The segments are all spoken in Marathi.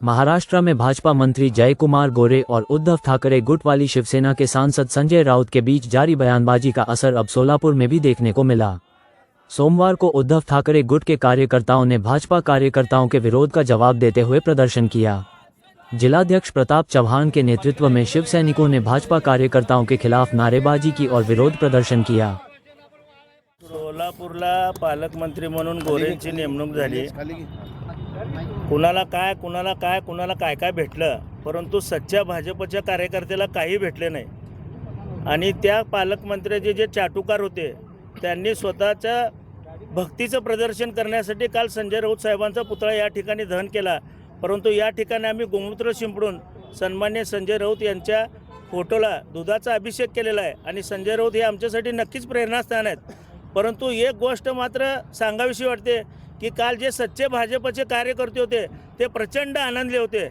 महाराष्ट्र में भाजपा मंत्री जयकुमार गोरे और उद्धव ठाकरे गुट वाली शिवसेना के सांसद संजय राउत के बीच जारी बयानबाजी का असर अब सोलापुर में भी देखने को मिला। सोमवार को उद्धव ठाकरे गुट के कार्यकर्ताओं ने भाजपा कार्यकर्ताओं के विरोध का जवाब देते हुए प्रदर्शन किया। जिलाध्यक्ष प्रताप चव्हाण के नेतृत्व में शिव सैनिकों ने भाजपा कार्यकर्ताओं के खिलाफ नारेबाजी की और विरोध प्रदर्शन किया। सोलापूरला पालकमंत्री म्हणून गोरेंची नेमणूक झाली। कुणाला काय काय भेटलं, परंतु सच्च्या भाजपच्या कार्यकर्त्याला काही भेटले नाही। आणि त्या पालकमंत्र्याचे जे चाटुकार होते त्यांनी स्वतःच्या भक्तीचं प्रदर्शन करण्यासाठी काल संजय राऊत साहेबांचा पुतळा या ठिकाणी दहन केला। परंतु या ठिकाणी आम्ही गोमूत्र शिंपडून सन्मान्य संजय राऊत यांच्या फोटोला दुधाचा अभिषेक केलेला आहे आणि संजय राऊत हे आमच्यासाठी नक्कीच प्रेरणास्थान आहेत। परंतु एक गोष्ट मात्र सांगावीशी वाटते की काल जे सच्चे भाजपचे कार्यकर्ते होते ते प्रचंड आनंदले होते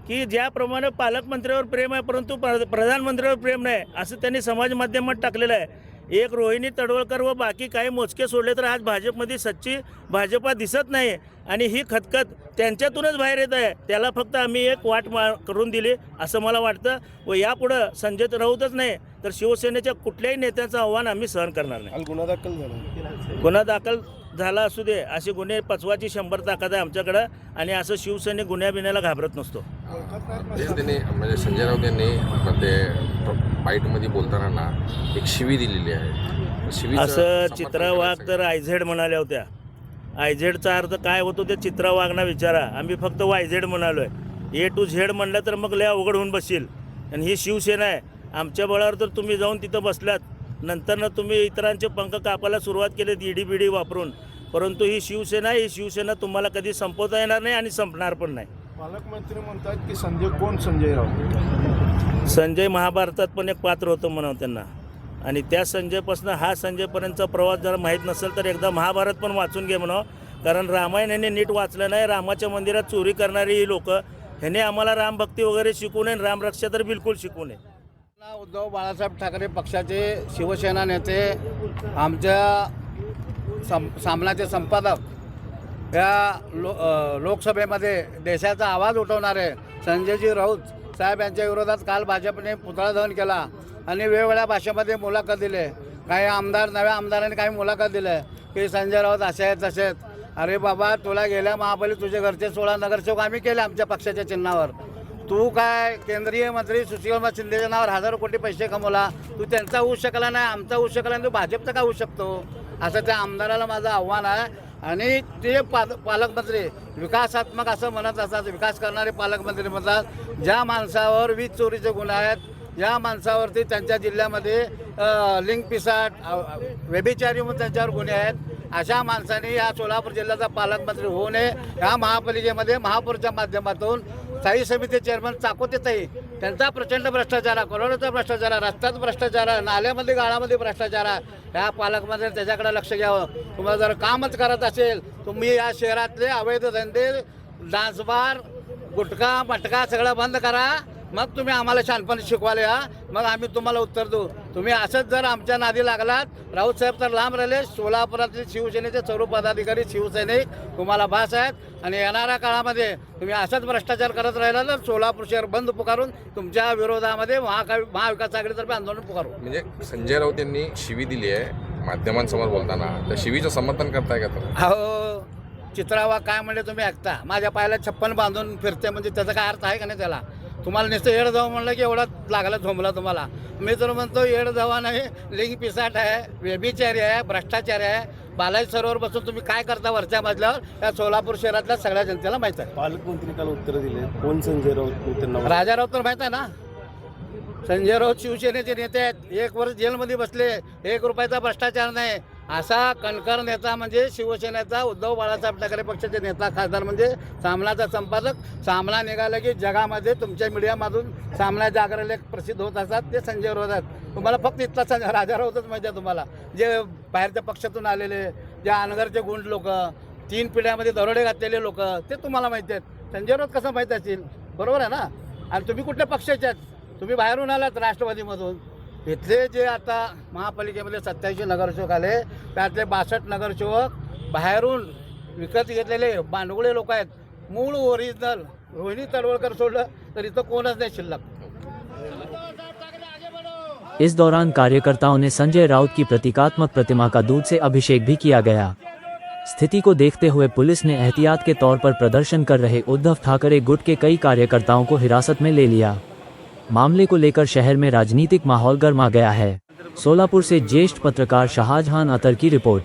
की ज्याप्रमाणे पालकमंत्र्यावर प्रेम आहे परंतु प्रधानमंत्र्यावर प्रेम नाही असं त्यांनी समाज माध्यमात टाकलेलं आहे। एक रोहिणी तडवळकर व बाकी काही मोजके सोडले तर आज भाजपमध्ये सच्ची भाजपा दिसत नाही आणि ही खतखत त्यांच्यातूनच बाहेर येत आहे। त्याला फक्त आम्ही एक वाट करून दिली असं मला वाटतं व यापुढं संजय राऊतच नाही तर शिवसेनेच्या कुठल्याही नेत्याचं आव्हान आम्ही सहन करणार नाही। गुन्हा दाखल झाला असू दे, असे गुन्हे पचवाची 100 ताकद आहे आमच्याकडे आणि असं शिवसैनिक गुन्ह्या बिन्याला घाबरत नसतो। म्हणजे संजय राऊत यांनी बाईटमध्ये बोलताना एक शिवी दिलेली आहे। असं चित्रा वाघ तर आयझेड म्हणाल्या होत्या। आयझेडचा अर्थ काय होतो ते चित्रा वाघना विचारा, आम्ही फक्त वायझेड म्हणालोय। ए टू झेड म्हणलं तर मग लय अवघड होऊन बसेल आणि ही शिवसेना आहे। आमच्या बळावर तर तुम्ही जाऊन तिथं बसलात, नंतर तुम्ही इतरांचे पंख कापायला सुरुवात केली ईडी बीडी वापरून, परंतु ही शिवसेना तुम्हाला कधी संपवता येणार नाही आणि संपणार पण नाही। पालकमंत्री म्हणतात की संजय राऊत संजय महाभारतात पण एक पात्र होतं म्हणावं त्यांना आणि त्या संजयपासून हा संजयपर्यंतचा प्रवास जर माहीत नसेल तर एकदा महाभारत पण वाचून घे म्हणावं, कारण रामायण यांनी नीट वाचलं नाही। रामाच्या मंदिरात चोरी करणारी ही लोक ह्याने आम्हाला रामभक्ती वगैरे शिकवू नये, रामरक्षा तर बिलकुल शिकवू नये। उद्धव बाळासाहेब ठाकरे पक्षाचे शिवसेना नेते आमच्या सामनाचे संपादक या लोकसभेमध्ये देशाचा आवाज उठवणारे संजयजी राऊत साहेब यांच्या विरोधात काल भाजपने पुतळा दहन केला आणि वेगवेगळ्या भाषेमध्ये मुलाखत दिले। काही नव्या आमदारांनी काही मुलाखत दिले की संजय राऊत असे आहेत तसे आहेत। अरे बाबा, तुला गेल्या महापालिकेत तुझे घरचे 16 नगरसेवक आम्ही केले आमच्या पक्षाच्या चिन्हावर। तू काय केंद्रीय मंत्री सुशीलकुमार शिंदेच्या नावावर हजारो कोटी पैसे कमवला, तू त्यांचा होऊ शकला नाही, आमचा होऊ शकला नाही, तू भाजपचा का होऊ शकतो? असं त्या आमदाराला माझं आव्हान आहे। आणि ते पालकमंत्री विकासात्मक असं म्हणत असतात, विकास करणारे पालकमंत्री म्हणतात ज्या माणसावर वीज चोरीचे गुन्हे आहेत, ज्या माणसावरती त्यांच्या जिल्ह्यामध्ये लिंक पिसाट व्यभिचारी म्हणून त्यांच्यावर गुन्हे आहेत, अशा माणसाने या सोलापूर जिल्ह्याचा पालकमंत्री होऊ नये। या महापालिकेमध्ये महापौरच्या माध्यमातून स्थायी समिती चेअरमन चाकोतेताई त्यांचा प्रचंड भ्रष्टाचार आहे, करोडोचा भ्रष्टाचार आहे, रस्त्यात भ्रष्टाचार आहे, नाल्यामध्ये गाळामध्ये भ्रष्टाचार आहे। या पालकमंत्र्यांनी त्याच्याकडे लक्ष घ्यावं। तुम्हाला जर कामच करत असेल तुम्ही या शहरातले अवैध धंदे, डान्स बार, गुटखा मटका सगळं बंद करा, मग तुम्ही आम्हाला शहाणपण शिकवायला या, मग आम्ही तुम्हाला उत्तर देऊ। तुम्ही असंच जर आमच्या नादी लागलात, राऊत साहेब तर लांब राहिले, सोलापुरातील शिवसेनेचे सर्व पदाधिकारी शिवसैनिक तुम्हाला भास आहेत आणि येणाऱ्या काळामध्ये तुम्ही असंच भ्रष्टाचार करत राहिला तर सोलापूर शहर बंद पुकारून तुमच्या विरोधामध्ये महाविकास आघाडीतर्फे आंदोलन पुकारू। म्हणजे संजय राऊत यांनी शिवी दिली आहे माध्यमांसमोर बोलताना, त्या शिवीचं समर्थन करताय का तुम्ही? हो, चित्रावा काय म्हणले तुम्ही ऐकता, माझ्या पायाला 56 बांधून फिरते म्हणजे त्याचा काय अर्थ आहे का नाही? त्याला तुम्हाला नुसतं येड जाऊ म्हणलं की एवढा लागला झोंबला तुम्हाला। मी तर म्हणतो येड जावा नाही, लिंग पिसाट आहे, व्यभिचारी आहे, भ्रष्टाचारी आहे। बालाजी सरोवर बसून तुम्ही काय करता वरच्या मजल्यावर या सोलापूर शहरातल्या सगळ्या जनतेला माहीत आहे। पालकमंत्री काल उत्तर दिले, कोण संजय राऊत? राजा राऊत तर माहीत आहे ना, संजय राऊत शिवसेनेचे नेते आहेत, 1 वर्ष जेलमध्ये बसले, 1 रुपयाचा भ्रष्टाचार नाही। असा कणकर नेता म्हणजे शिवसेनेचा उद्धव बाळासाहेब ठाकरे पक्षाचे नेता खासदार म्हणजे सामनाचा संपादक। सामना निघाला की जगामध्ये तुमच्या मीडियामधून सामना जागरलेख प्रसिद्ध होत असतात, ते संजय राऊत आहेत। तुम्हाला फक्त इतका राजा राऊतच माहिती आहे तुम्हाला, जे बाहेरच्या पक्षातून आलेले, जे अनगरचे गुंड लोक, 3 पिढ्यामध्ये दरोडे घातलेले लोक, ते तुम्हाला माहिती आहेत। संजय राऊत कसं माहीत असेल? बरोबर आहे ना? आणि तुम्ही कुठल्या पक्षाचे आहेत? तुम्ही बाहेरून आलात राष्ट्रवादीमधून। इथले जे आता महापालिकेमध्ये 87 नगरसेवक आले त्यातले 62 नगरसेवक बाहेरून विकत घेतलेले भांडवळे लोक आहेत। मूळ ओरिजिनल रोहिणी तडवळकर सोडलं तर इथं कोणच नाही शिल्लक. इस दौरान कार्यकर्ताओं ने संजय राउत की प्रतीकात्मक प्रतिमा का दूध से अभिषेक भी किया गया। स्थिति को देखते हुए पुलिस ने एहतियात के तौर पर प्रदर्शन कर रहे उद्धव ठाकरे गुट के कई कार्यकर्ताओं को हिरासत में ले लिया। मामले को लेकर शहर में राजनीतिक माहौल गर्मा गया है। सोलापुर से ज्येष्ठ पत्रकार शाहजहां अतर की रिपोर्ट।